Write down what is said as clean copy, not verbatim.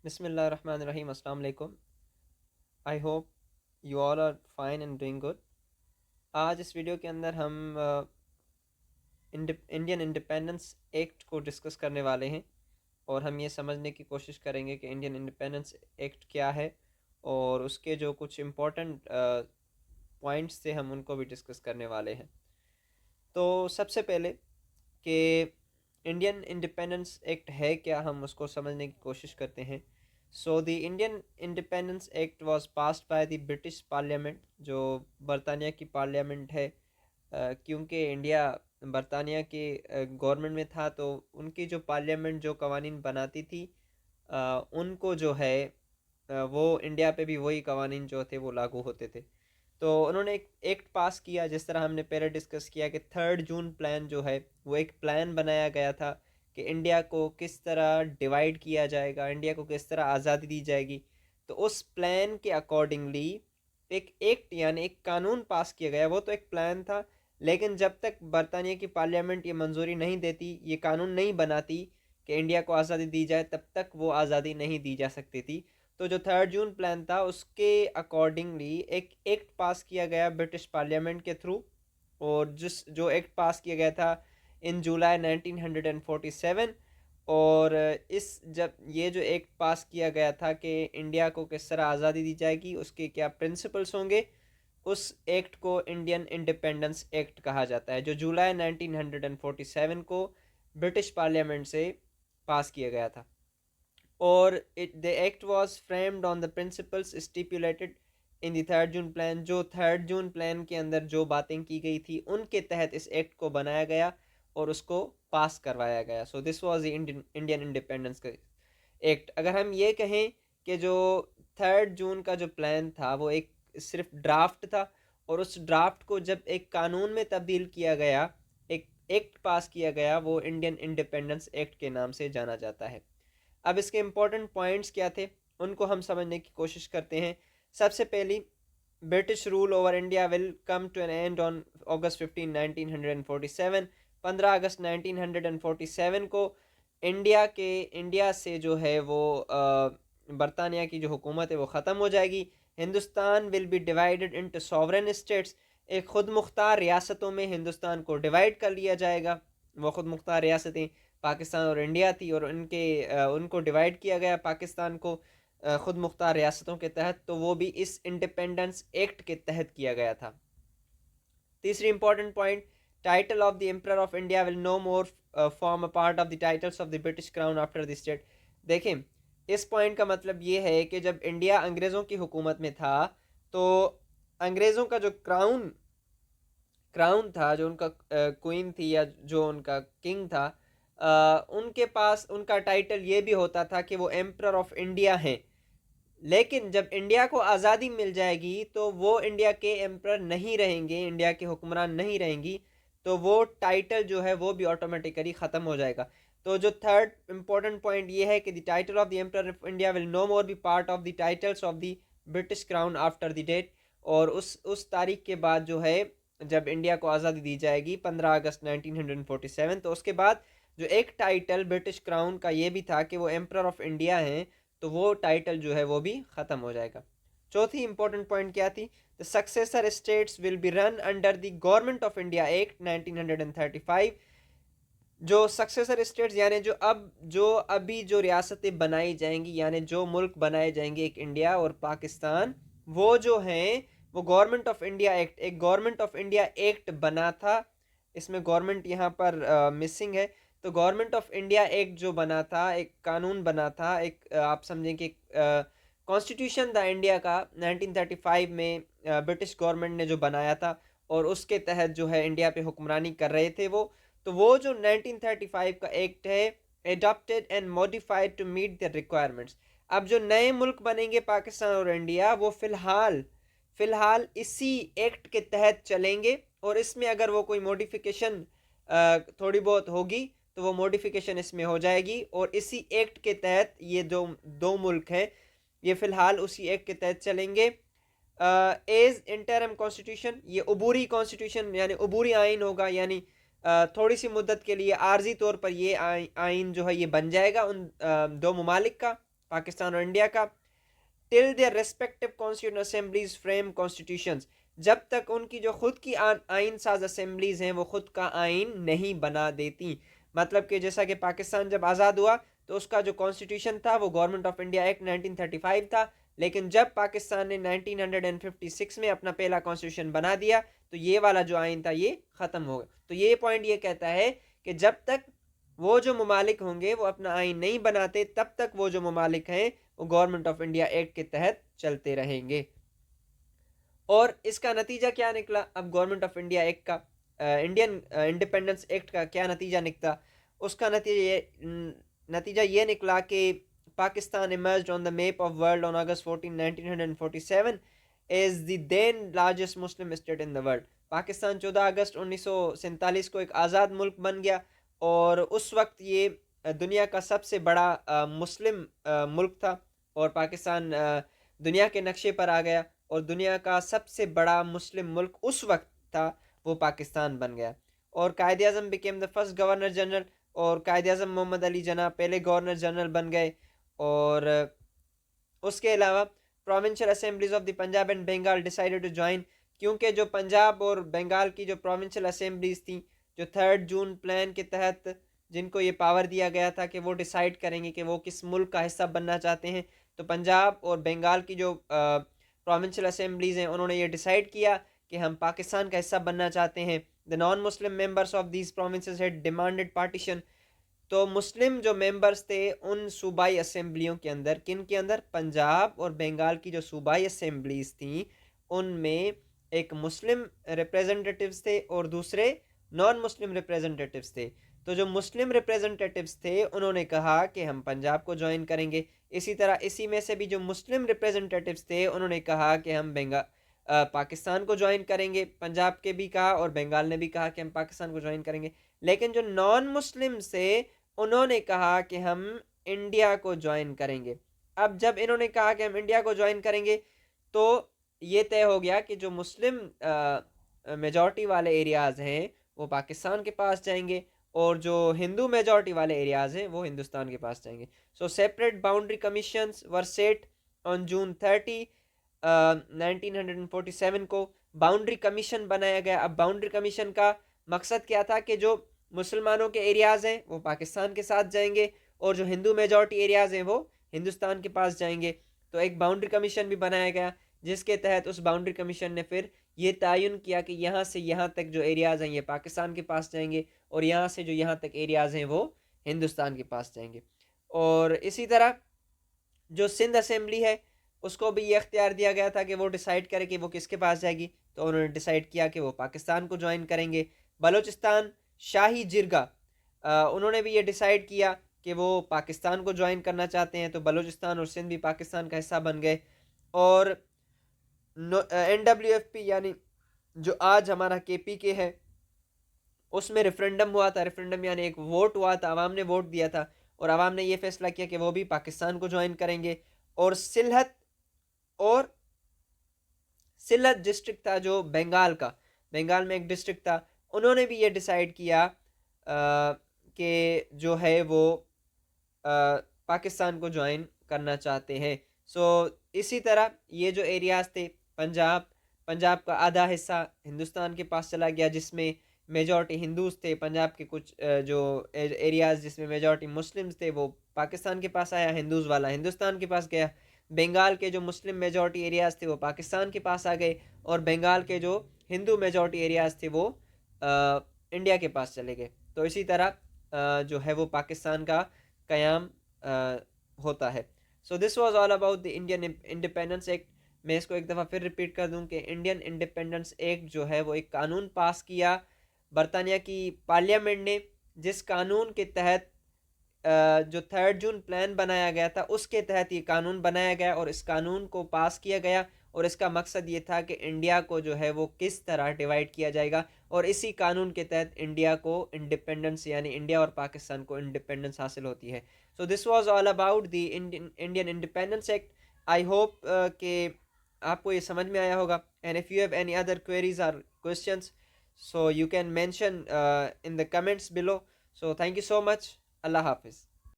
बिस्मिल्लाहिर्रहमानिर्रहीम अस्सलाम वालेकुम। I hope you all are fine and doing good. आज इस वीडियो के अंदर हम इंडियन इंडिपेंडेंस एक्ट को डिस्कस करने वाले हैं और हम ये समझने की कोशिश करेंगे कि इंडियन इंडिपेंडेंस एक्ट क्या है और उसके जो कुछ इम्पोर्टेंट पॉइंट्स थे हम उनको भी डिस्कस करने वाले हैं। तो सबसे पहले कि इंडियन इंडिपेंडेंस एक्ट है क्या, हम उसको समझने की कोशिश करते हैं। So the Indian independence act was passed by the British parliament, जो बरतानिया की पार्लियामेंट है। क्योंकि इंडिया बरतानिया के गवर्नमेंट में था, तो उनकी जो पार्लियामेंट जो कवानीन बनाती थी, उनको जो है वो इंडिया पे भी वही कवानीन जो थे वो लागू होते थे। तो उन्होंने एक एक्ट पास किया, जिस तरह हमने पहले डिस्कस किया कि 3 जून प्लान जो है वो एक प्लान बनाया गया था कि इंडिया को किस तरह डिवाइड किया जाएगा, इंडिया को किस तरह आज़ादी दी जाएगी। तो उस प्लान के अकॉर्डिंगली एक एक्ट यानी एक कानून पास किया गया। वो तो एक प्लान था, लेकिन जब तक बरतानिया की पार्लियामेंट ये मंजूरी नहीं देती, ये कानून नहीं बनाती कि इंडिया को आज़ादी दी जाए, तब तक वो आज़ादी नहीं दी जा सकती थी। तो जो 3 जून प्लान था उसके अकॉर्डिंगली एक एक्ट पास किया गया ब्रिटिश पार्लियामेंट के थ्रू, और जिस जो एक्ट पास किया गया था इन जुलाई 1947। और इस जब ये जो एक्ट पास किया गया था कि इंडिया को किस तरह आज़ादी दी जाएगी, उसके क्या प्रिंसिपल्स होंगे, उस एक्ट को इंडियन इंडिपेंडेंस एक्ट कहा जाता है, जो जुलाई 1947 को ब्रिटिश पार्लियामेंट से पास किया गया था। और the act was framed on the principles stipulated in the 3 June plan. जो 3 जून प्लान के अंदर जो बातें की गई थी उनके तहत इस एक्ट को बनाया गया और उसको पास करवाया गया। So this was the Indian independence act. अगर हम ये कहें कि जो 3 जून का जो प्लान था वो एक सिर्फ ड्राफ्ट था, और उस ड्राफ्ट को जब एक कानून में तब्दील किया गया, एक एक्ट पास किया गया, वो इंडियन इंडिपेंडेंस एक्ट के नाम से जाना जाता है। अब इसके इम्पोर्टेंट पॉइंट्स क्या थे उनको हम समझने की कोशिश करते हैं। सबसे पहली, British rule over India will come to an end on August 15, 1947। 15 अगस्त 1947 को इंडिया से जो है वो बरतानिया की जो हुकूमत है वो ख़त्म हो जाएगी। Hindustan will be divided into sovereign states. एक खुद मुख्तार रियासतों में हिंदुस्तान को डिवाइड कर लिया जाएगा। वो खुद मुख्तार रियासतें पाकिस्तान और इंडिया थी, और उनको डिवाइड किया गया पाकिस्तान को खुद मुख्तार रियासतों के तहत। तो वो भी इस इंडिपेंडेंस एक्ट के तहत किया गया था। तीसरी important point, title of the emperor of India will no more form a part of the titles of the British crown after the state. देखें, इस पॉइंट का मतलब ये है कि जब इंडिया अंग्रेज़ों की हुकूमत में था, तो अंग्रेज़ों का जो क्राउन क्राउन था, जो उनका क्वीन थी या जो उनका किंग था, उनके पास उनका टाइटल ये भी होता था कि वो एम्परर ऑफ इंडिया हैं। लेकिन जब इंडिया को आज़ादी मिल जाएगी तो वो इंडिया के एम्परर नहीं रहेंगे, इंडिया के हुक्मरान नहीं रहेंगी, तो वो टाइटल जो है वो भी ऑटोमेटिकली ख़त्म हो जाएगा। तो जो थर्ड इम्पोर्टेंट पॉइंट ये है कि the title of the emperor of India will no more be part of the titles of the British crown after the date. और उस तारीख के बाद जो है, जब इंडिया को आज़ादी दी जाएगी 15 अगस्त 1947, तो उसके बाद जो एक टाइटल ब्रिटिश क्राउन का ये भी था कि वो एम्परर ऑफ इंडिया हैं, तो वो टाइटल जो है वो भी ख़त्म हो जाएगा। चौथी इंपॉर्टेंट पॉइंट क्या थी, the successor states will be run under the government of India act 1935। जो सक्सेसर स्टेट्स यानी जो अभी जो रियासतें बनाई जाएंगी, यानी जो मुल्क बनाए जाएंगे, एक इंडिया और पाकिस्तान, वो जो हैं वो गवर्नमेंट ऑफ इंडिया एक्ट, एक गवर्नमेंट ऑफ इंडिया एक्ट बना था। इसमें गवर्नमेंट यहाँ पर मिसिंग है। तो गवर्नमेंट ऑफ इंडिया एक्ट जो बना था, एक कानून बना था, एक आप समझें कि कॉन्स्टिट्यूशन था इंडिया का 1935 में, ब्रिटिश गवर्नमेंट ने जो बनाया था, और उसके तहत जो है इंडिया पे हुक्मरानी कर रहे थे वो। तो वो जो 1935 का एक्ट है, adopted and modified to meet the requirements. अब जो नए मुल्क बनेंगे पाकिस्तान और इंडिया, वो फ़िलहाल इसी एक्ट के तहत चलेंगे, और इसमें अगर वो कोई मॉडिफिकेशन थोड़ी बहुत होगी तो वो मॉडिफिकेशन इसमें हो जाएगी, और इसी एक्ट के तहत ये जो दो मुल्क हैं ये फ़िलहाल उसी एक्ट के तहत चलेंगे। एज इंटरम कॉन्स्टिट्यूशन, ये अबूरी कॉन्स्टिट्यूशन यानी अबूरी आइन होगा, यानी थोड़ी सी मुद्दत के लिए आर्जी तौर पर ये आइन जो है ये बन जाएगा उन दो ममालिक का। पाकिस्तान और इंडिया का, till their respective constituent assemblies frame constitutions, जब तक उनकी जो खुद की आइन साज असेंबलीज हैं वो खुद का आइन नहीं बना देती। मतलब कि जैसा कि पाकिस्तान जब आज़ाद हुआ तो उसका जो कॉन्स्टिट्यूशन था वो गवर्नमेंट ऑफ इंडिया एक्ट 1935 था, लेकिन जब पाकिस्तान ने 1956 में अपना पहला कॉन्स्टिट्यूशन बना दिया तो ये वाला जो आइन था ये ख़त्म हो गया। तो ये पॉइंट ये कहता है कि जब तक वो जो ममालिक होंगे वो अपना आइन नहीं बनाते तब तक वो जो ममालिक हैं वो गवर्नमेंट ऑफ इंडिया एक्ट के तहत चलते रहेंगे। और इसका नतीजा क्या निकला? अब गवर्नमेंट ऑफ इंडिया एक्ट का, इंडियन इंडिपेंडेंस एक्ट का क्या नतीजा निकला? उसका नतीजा ये निकला कि Pakistan emerged on the map of world on August 14 1947 is the then largest Muslim state in the world. Pakistan 14 अगस्त 1947 को एक आज़ाद मुल्क बन गया और उस वक्त ये दुनिया का सबसे बड़ा मुस्लिम मुल्क था और पाकिस्तान दुनिया के नक्शे पर आ गया और दुनिया का सबसे बड़ा मुस्लिम मुल्क उस वक्त था वो पाकिस्तान बन गया। और Quaid Azam became the first governor general, और कायद अज़म मोहम्मद अली जना पहले गवर्नर जनरल बन गए। और उसके अलावा provincial assemblies of the Punjab and Bengal decided to join, क्योंकि जो पंजाब और बंगाल की जो प्रोविंशियल असेंबलीज थी जो 3 जून प्लान के तहत जिनको ये पावर दिया गया था कि वो डिसाइड करेंगे कि वो किस मुल्क का हिस्सा बनना चाहते हैं, तो पंजाब और बंगाल की जो प्रोविंशियल असेंबलीज हैं उन्होंने ये डिसाइड किया कि हम पाकिस्तान का हिस्सा बनना चाहते हैं। The non Muslim members of these provinces had demanded partition, तो मुस्लिम जो मेंबर्स थे उन सूबाई असेंबलियों के अंदर, किन के अंदर? पंजाब और बंगाल की जो सूबाई असेंबलीज थी उनमें एक मुस्लिम रिप्रेजेंटेटिव्स थे और दूसरे नॉन मुस्लिम रिप्रेजेंटेटिव्स थे। तो जो मुस्लिम रिप्रेजेंटेटिव्स थे उन्होंने कहा कि हम पंजाब को ज्वाइन करेंगे। इसी तरह इसी में से भी जो मुस्लिम रिप्रेजेंटेटिव्स थे उन्होंने कहा कि हम पाकिस्तान को ज्वाइन करेंगे। पंजाब के भी कहा और बंगाल ने भी कहा कि हम पाकिस्तान को ज्वाइन करेंगे। लेकिन जो नॉन मुस्लिम से उन्होंने कहा कि हम इंडिया को ज्वाइन करेंगे। अब जब इन्होंने कहा कि हम इंडिया को ज्वाइन करेंगे तो ये तय हो गया कि जो मुस्लिम मेजॉरिटी वाले एरियाज़ हैं वो पाकिस्तान के पास जाएंगे और जो हिंदू मेजॉरिटी वाले एरियाज़ हैं वो हिंदुस्तान के पास जाएंगे। So separate boundary commissions were set on June 30 1947 को बाउंड्री कमीशन बनाया गया। अब बाउंड्री कमीशन का मकसद क्या था कि जो मुसलमानों के एरियाज़ हैं वो पाकिस्तान के साथ जाएंगे और जो हिंदू मेजॉरिटी एरियाज़ हैं वो हिंदुस्तान के पास जाएंगे। तो एक बाउंड्री कमीशन भी बनाया गया जिसके तहत उस बाउंड्री कमीशन ने फिर ये तयन किया कि यहाँ से यहाँ तक जो एरियाज़ हैं ये पाकिस्तान के पास जाएंगे और यहाँ से जो यहाँ तक एरियाज़ हैं वो हिंदुस्तान के पास जाएंगे। और इसी तरह जो सिंध असेंबली है उसको भी ये अख्तियार दिया गया था कि वो डिसाइड करे कि वो किसके पास जाएगी, तो उन्होंने डिसाइड किया कि वो पाकिस्तान को ज्वाइन करेंगे। बलूचिस्तान शाही जिरगा, उन्होंने भी ये डिसाइड किया कि वो पाकिस्तान को ज्वाइन करना चाहते हैं, तो बलूचिस्तान और सिंध भी पाकिस्तान का हिस्सा बन गए। और NWFP यानी जो आज हमारा KPK है उसमें रेफरेंडम हुआ था। रेफरेंडम यानी एक वोट हुआ था, आवाम ने वोट दिया था और आवाम ने ये फैसला किया कि वो भी पाकिस्तान को ज्वाइन करेंगे। और सिलहट डिस्ट्रिक्ट था जो बंगाल का, बंगाल में एक डिस्ट्रिक्ट था, उन्होंने भी ये डिसाइड किया कि जो है वो पाकिस्तान को ज्वाइन करना चाहते हैं। सो इसी तरह ये जो एरियाज़ थे पंजाब का आधा हिस्सा हिंदुस्तान के पास चला गया जिसमें मेजॉरिटी हिंदूज थे। पंजाब के कुछ जो एरियाज़ जिसमें मेजॉरिटी मुस्लिम्स थे वो पाकिस्तान के पास आया, हिंदूज़ वाला हिंदुस्तान के पास गया। बंगाल के जो मुस्लिम मेजॉरिटी एरियाज़ थे वो पाकिस्तान के पास आ गए और बंगाल के जो हिंदू मेजॉरिटी एरियाज़ थे वो इंडिया के पास चले गए। तो इसी तरह जो है वो पाकिस्तान का क़याम होता है। So this was all about the Indian independence act. मैं इसको एक दफ़ा फिर रिपीट कर दूं कि इंडियन इंडिपेंडेंस एक्ट जो है वो एक कानून पास किया बरतानिया की पार्लियामेंट ने, जिस कानून के तहत जो 3 जून प्लान बनाया गया था उसके तहत ये कानून बनाया गया और इस कानून को पास किया गया और इसका मकसद ये था कि इंडिया को जो है वो किस तरह डिवाइड किया जाएगा और इसी कानून के तहत इंडिया को इंडिपेंडेंस यानी इंडिया और पाकिस्तान को इंडिपेंडेंस हासिल होती है। So this was all about the Indian independence act. I hope कि आपको ये समझ में आया होगा and if you have any other queries और questions so you can mention in the comments below. So thank you so much. Allah Hafiz.